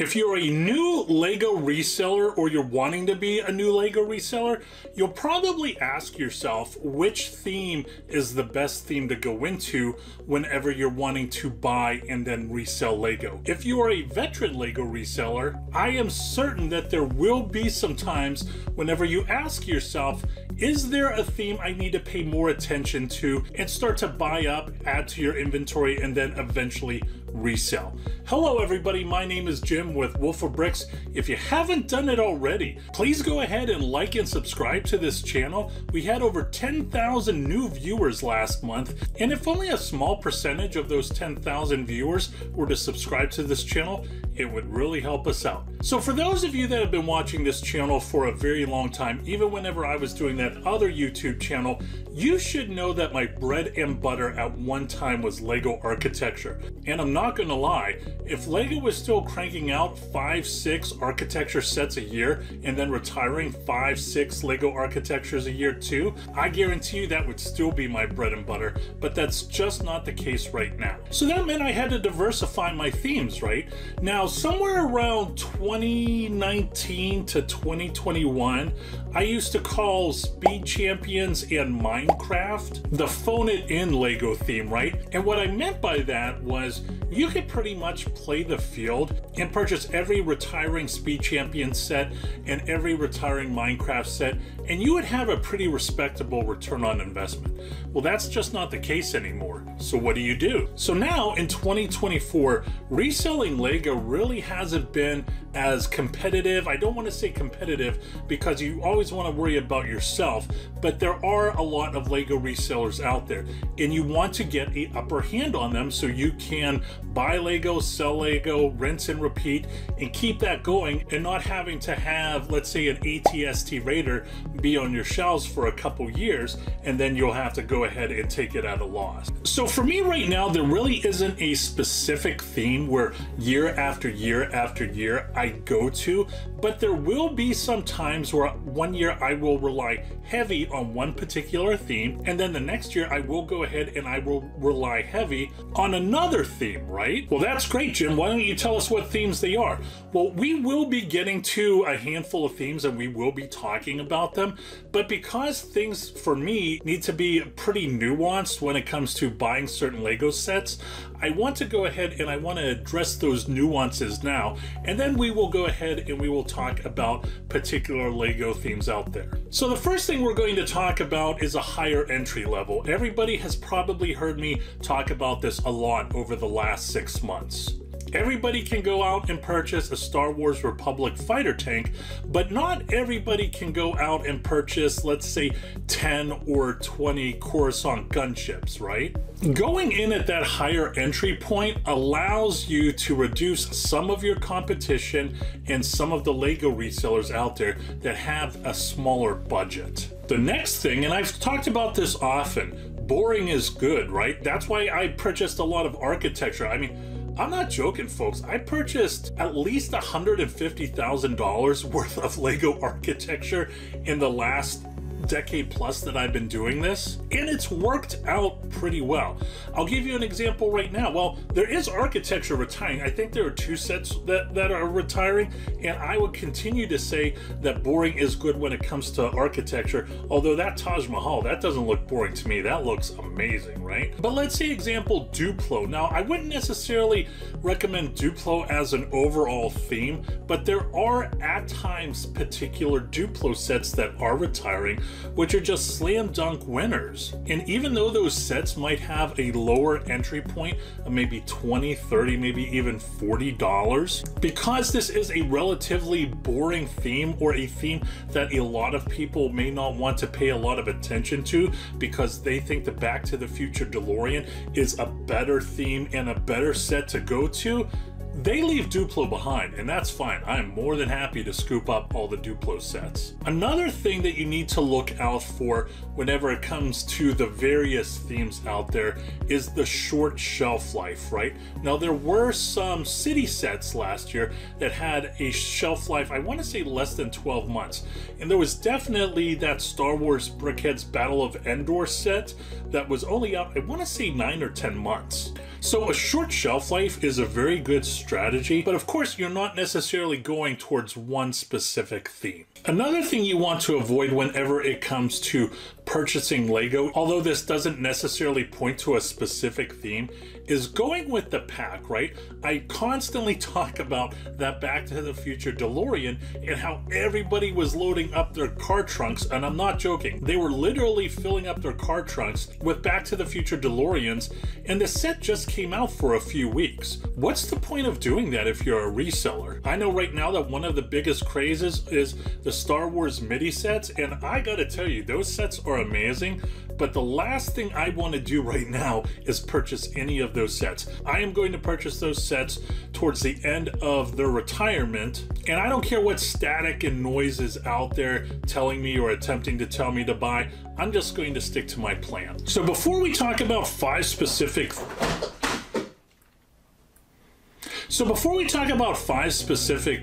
If you're a new LEGO reseller or you're wanting to be a new LEGO reseller, you'll probably ask yourself which theme is the best theme to go into whenever you're wanting to buy and then resell LEGO. If you are a veteran LEGO reseller, I am certain that there will be some times whenever you ask yourself, is there a theme I need to pay more attention to and start to buy up, add to your inventory, and then eventually resell? Hello everybody, my name is Jim with Wolf of Bricks. If you haven't done it already, please go ahead and like and subscribe to this channel. We had over 10,000 new viewers last month, and if only a small percentage of those 10,000 viewers were to subscribe to this channel, it would really help us out. So for those of you that have been watching this channel for a very long time, even whenever I was doing that other YouTube channel, you should know that my bread and butter at one time was LEGO architecture. And I'm not gonna lie, if LEGO was still cranking out 5-6 architecture sets a year and then retiring 5-6 LEGO architectures a year too, I guarantee you that would still be my bread and butter, but that's just not the case right now. So that meant I had to diversify my themes, right? Now, somewhere around 2019 to 2021, I used to call Speed Champions and Minecraft the phone it in LEGO theme, right? And what I meant by that was you could pretty much play the field and purchase every retiring Speed Champion set and every retiring Minecraft set, and you would have a pretty respectable return on investment. Well, that's just not the case anymore. So what do? So now in 2024, reselling LEGO really hasn't been as competitive. I don't want to say competitive because you always want to worry about yourself, but there are a lot of LEGO resellers out there, and you want to get an upper hand on them so you can buy LEGO, sell LEGO, rinse and repeat, and keep that going and not having to have, let's say, an ATST Raider be on your shelves for a couple years, and then you'll have to go ahead and take it at a loss. So for me right now, there really isn't a specific theme where year after year after year I go to, but there will be some times where one year I will rely heavy on one particular theme, and then the next year I will go ahead and I will rely heavy on another theme, right? Well, that's great, Jim. Why don't you tell us what themes they are? Well, we will be getting to a handful of themes and we will be talking about them, but because things for me need to be pretty nuanced when it comes to buying certain LEGO sets, I want to go ahead and I want to address those nuances now, and then we will go ahead and we will talk about particular LEGO themes out there. So the first thing we're going to talk about is a higher entry level. Everybody has probably heard me talk about this a lot over the last 6 months. Everybody can go out and purchase a Star Wars Republic fighter tank, but not everybody can go out and purchase, let's say, 10 or 20 Coruscant gunships, right? Going in at that higher entry point allows you to reduce some of your competition and some of the LEGO resellers out there that have a smaller budget. The next thing, and I've talked about this often, boring is good, right? That's why I purchased a lot of architecture. I mean, I'm not joking, folks. I purchased at least $150,000 worth of LEGO architecture in the last decade plus that I've been doing this, and it's worked out pretty well. I'll give you an example right now. Well, there is architecture retiring. I think there are 2 sets that are retiring, and I would continue to say that boring is good when it comes to architecture, although that Taj Mahal, that doesn't look boring to me. That looks amazing, right? But let's say example Duplo. Now, I wouldn't necessarily recommend Duplo as an overall theme, but there are at times particular Duplo sets that are retiring, which are just slam dunk winners. And even though those sets might have a lower entry point of maybe $20, $30, maybe even $40, because this is a relatively boring theme, or a theme that a lot of people may not want to pay a lot of attention to because they think the Back to the Future DeLorean is a better theme and a better set to go to, they leave Duplo behind, and that's fine. I'm more than happy to scoop up all the Duplo sets. Another thing that you need to look out for whenever it comes to the various themes out there is the short shelf life, right? Now, there were some city sets last year that had a shelf life, I want to say less than 12 months. And there was definitely that Star Wars Brickhead's Battle of Endor set that was only out, I want to say 9 or 10 months. So a short shelf life is a very good strategy, but of course you're not necessarily going towards one specific theme. Another thing you want to avoid whenever it comes to purchasing Lego, although this doesn't necessarily point to a specific theme, is going with the pack, right? I constantly talk about that Back to the Future DeLorean and how everybody was loading up their car trunks, and I'm not joking. They were literally filling up their car trunks with Back to the Future DeLoreans, and the set just came out for a few weeks. What's the point of doing that if you're a reseller? I know right now that one of the biggest crazes is the Star Wars MIDI sets, and I gotta tell you, those sets are amazing, but the last thing I want to do right now is purchase any of those sets. I am going to purchase those sets towards the end of their retirement, and I don't care what static and noise is out there telling me or attempting to tell me to buy. I'm just going to stick to my plan. So before we talk about five specific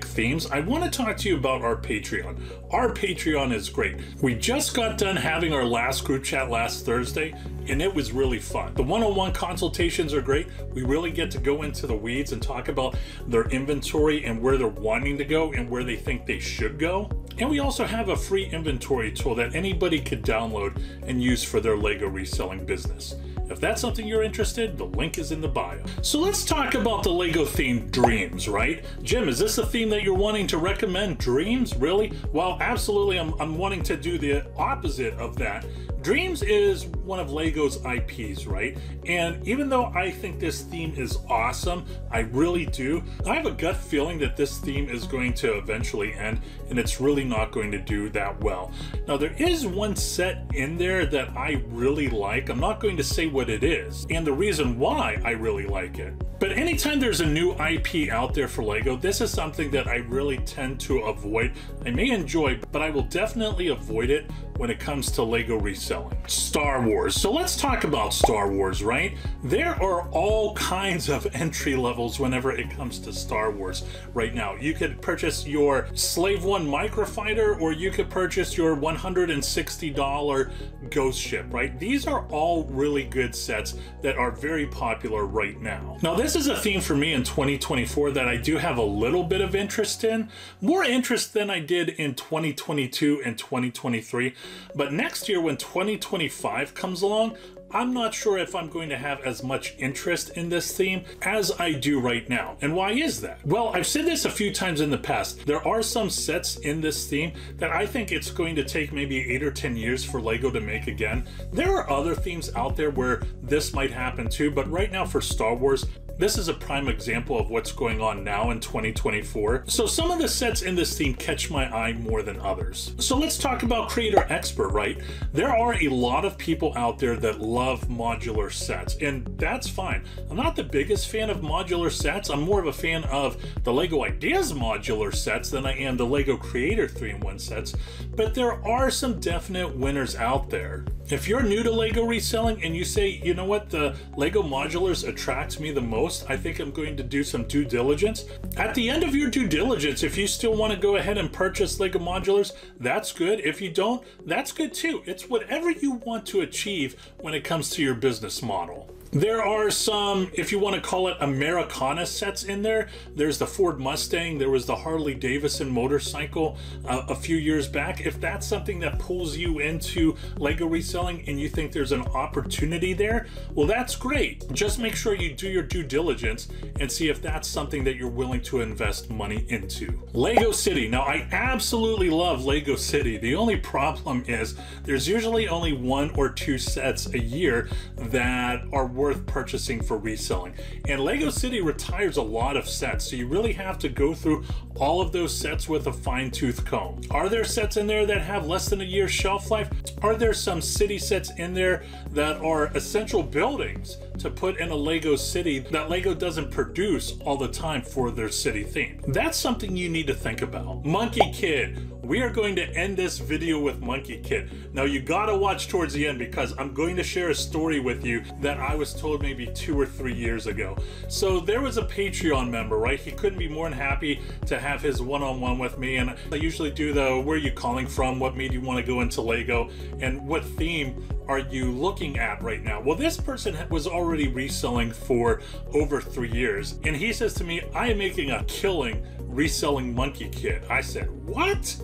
themes, I want to talk to you about our Patreon. Our Patreon is great. We just got done having our last group chat last Thursday, and it was really fun. The one-on-one consultations are great. We really get to go into the weeds and talk about their inventory and where they're wanting to go and where they think they should go. And we also have a free inventory tool that anybody could download and use for their Lego reselling business. If that's something you're interested, the link is in the bio. So let's talk about the Lego theme Dreams, right? Jim, is this a theme that you're wanting to recommend? Dreams, really? Well, absolutely, I'm wanting to do the opposite of that. Dreams is one of Lego's IPs, right? And even though I think this theme is awesome, I really do, I have a gut feeling that this theme is going to eventually end and it's really not going to do that well. Now, there is one set in there that I really like. I'm not going to say what it is and the reason why I really like it. But anytime there's a new IP out there for Lego, this is something that I really tend to avoid. I may enjoy, but I will definitely avoid it when it comes to Lego reselling. Star Wars. So let's talk about Star Wars, right? There are all kinds of entry levels whenever it comes to Star Wars right now. You could purchase your Slave One microfighter, or you could purchase your $160 Ghost Ship, right? These are all really good sets that are very popular right now. Now, this is a theme for me in 2024 that I do have a little bit of interest in, more interest than I did in 2022 and 2023. But next year, when 2025 comes along, I'm not sure if I'm going to have as much interest in this theme as I do right now. And why is that? Well, I've said this a few times in the past. There are some sets in this theme that I think it's going to take maybe 8 or 10 years for Lego to make again. There are other themes out there where this might happen too, but right now for Star Wars, this is a prime example of what's going on now in 2024. So some of the sets in this theme catch my eye more than others. So let's talk about Creator Expert, right? There are a lot of people out there that love modular sets, and that's fine. I'm not the biggest fan of modular sets. I'm more of a fan of the Lego Ideas modular sets than I am the Lego Creator 3-in-1 sets, but there are some definite winners out there. If you're new to Lego reselling and you say, you know what, the Lego modulars attract me the most, I think I'm going to do some due diligence. At the end of your due diligence, if you still want to go ahead and purchase Lego modulars, that's good. If you don't, that's good too. It's whatever you want to achieve when it comes to your business model. There are some, if you want to call it Americana sets in there. There's the Ford Mustang. There was the Harley Davidson motorcycle a few years back. If that's something that pulls you into Lego reselling and you think there's an opportunity there, well, that's great. Just make sure you do your due diligence and see if that's something that you're willing to invest money into. Lego City. Now, I absolutely love Lego City. The only problem is there's usually only 1 or 2 sets a year that are worth purchasing for reselling. And Lego City retires a lot of sets, so you really have to go through all of those sets with a fine-tooth comb. Are there sets in there that have less than a year's shelf life? Are there some city sets in there that are essential buildings to put in a Lego city that Lego doesn't produce all the time for their city theme? That's something you need to think about. Monkey Kid, we are going to end this video with Monkey Kid. Now you gotta watch towards the end because I'm going to share a story with you that I was told maybe 2 or 3 years ago. So there was a Patreon member, right? He couldn't be more than happy to have his one-on-one with me, and I usually do the where are you calling from, what made you want to go into LEGO, and what theme are you looking at right now? Well, this person was already reselling for over 3 years, and he says to me, I am making a killing reselling Monkey Kid. I said, what?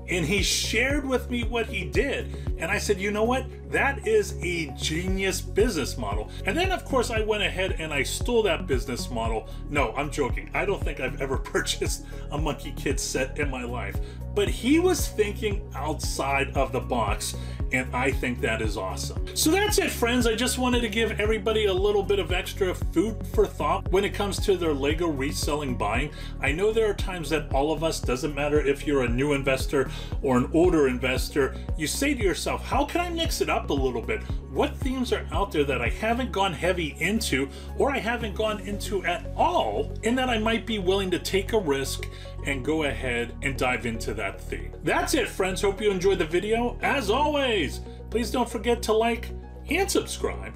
And he shared with me what he did. And I said, you know what? That is a genius business model. And then of course I went ahead and I stole that business model. No, I'm joking. I don't think I've ever purchased a Monkey Kid set in my life. But he was thinking outside of the box, and I think that is awesome. So that's it, friends. I just wanted to give everybody a little bit of extra food for thought when it comes to their LEGO reselling buying. I know there are times that all of us, doesn't matter if you're a new investor or an older investor, you say to yourself, how can I mix it up a little bit? What themes are out there that I haven't gone heavy into, or I haven't gone into at all, and that I might be willing to take a risk and go ahead and dive into that theme. That's it, friends. Hope you enjoyed the video. As always, please don't forget to like and subscribe.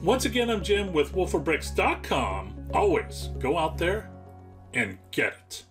Once again, I'm Jim with wolfforbricks.com. Always go out there and get it.